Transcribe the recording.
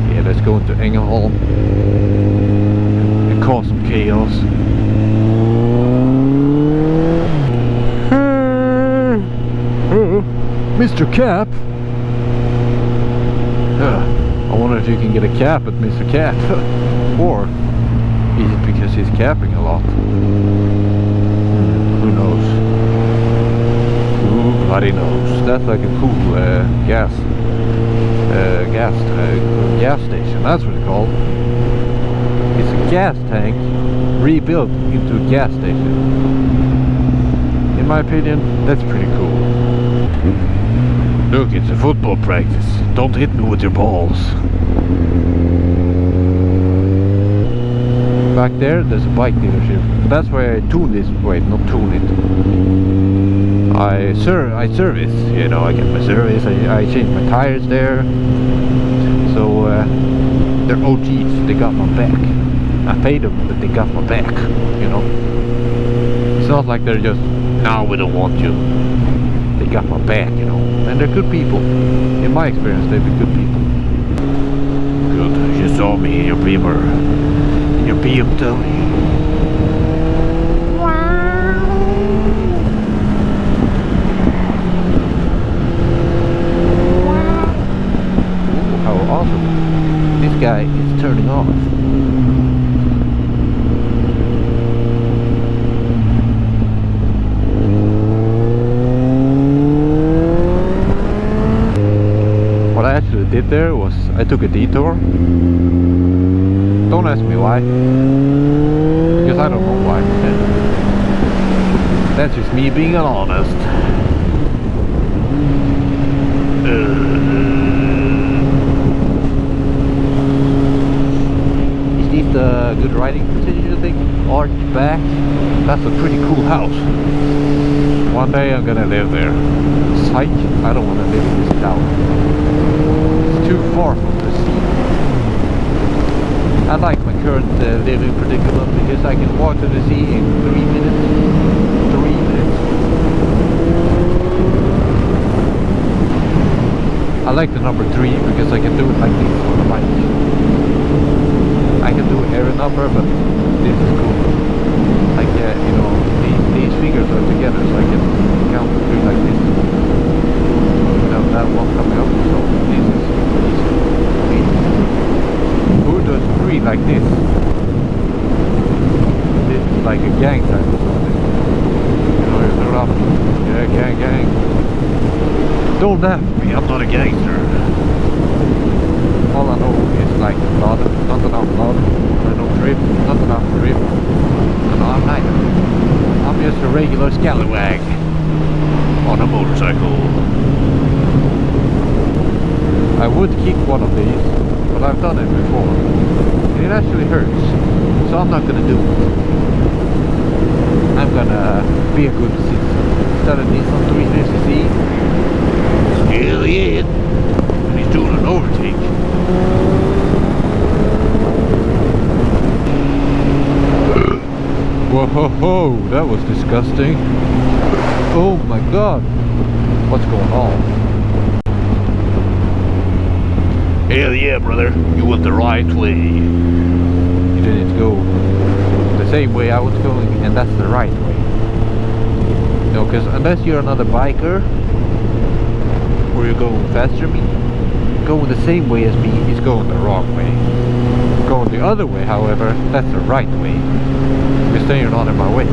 Yeah, let's go into Ängelholm and cause some chaos. Mr. Cap. I wonder if you can get a cap at Mr. Cap. Or is it because he's capping a lot? Who knows? Nobody knows. That's like a cool gas station. That's what it's called. It's a gas tank rebuilt into a gas station. In my opinion, that's pretty cool. Look, it's a football practice. Don't hit me with your balls. Back there's a bike dealership. That's why I tune this. Wait, not tune it. I service. You know, I get my service. I change my tires there. So they're OGs. They got my back. I paid them, but they got my back. You know. It's not like they're just, no, we don't want you. They got my back, you know. And they're good people. In my experience, they've been good people. Good. You saw me in your Beamer. In your BMW. Wow. Ooh, how awesome. This guy is turning off. What I actually did there was I took a detour. Don't ask me why, because I don't know why. That's just me being honest. Is this the good riding position, you think? Arched back? That's a pretty cool house. One day I'm gonna live there. Psych, I don't want to live in this town. It's too far from the sea. I like my current living predicament because I can walk to the sea in 3 minutes. 3 minutes. I like the number 3 because I can do it like this on the bike. I can do every number, but this is cool. Like, you know, these fingers are together, so I can count to 3 like this. Without that one coming up, so this is easy. Who does 3 like this? This is like a gang type or something. You know, you throw up. Yeah, gang. Don't laugh at me, I'm not a gangster. All I know is like not enough blood, no trip, not enough trip. No, I'm neither. I'm just a regular scallywag on a motorcycle. I would kick one of these, but I've done it before. It actually hurts, so I'm not gonna do it. I'm gonna be a good citizen. Instead of this on 350cc. Hell yeah! And he's doing an overtake. Whoa, that was disgusting. Oh my god. What's going on? Hell yeah, brother. You went the right way. You didn't go the same way I was going, and that's the right way. No, because unless you're another biker, or you're going faster than me, going the same way as me is going the wrong way. Going the other way, however, that's the right way. Because then you're not in my way.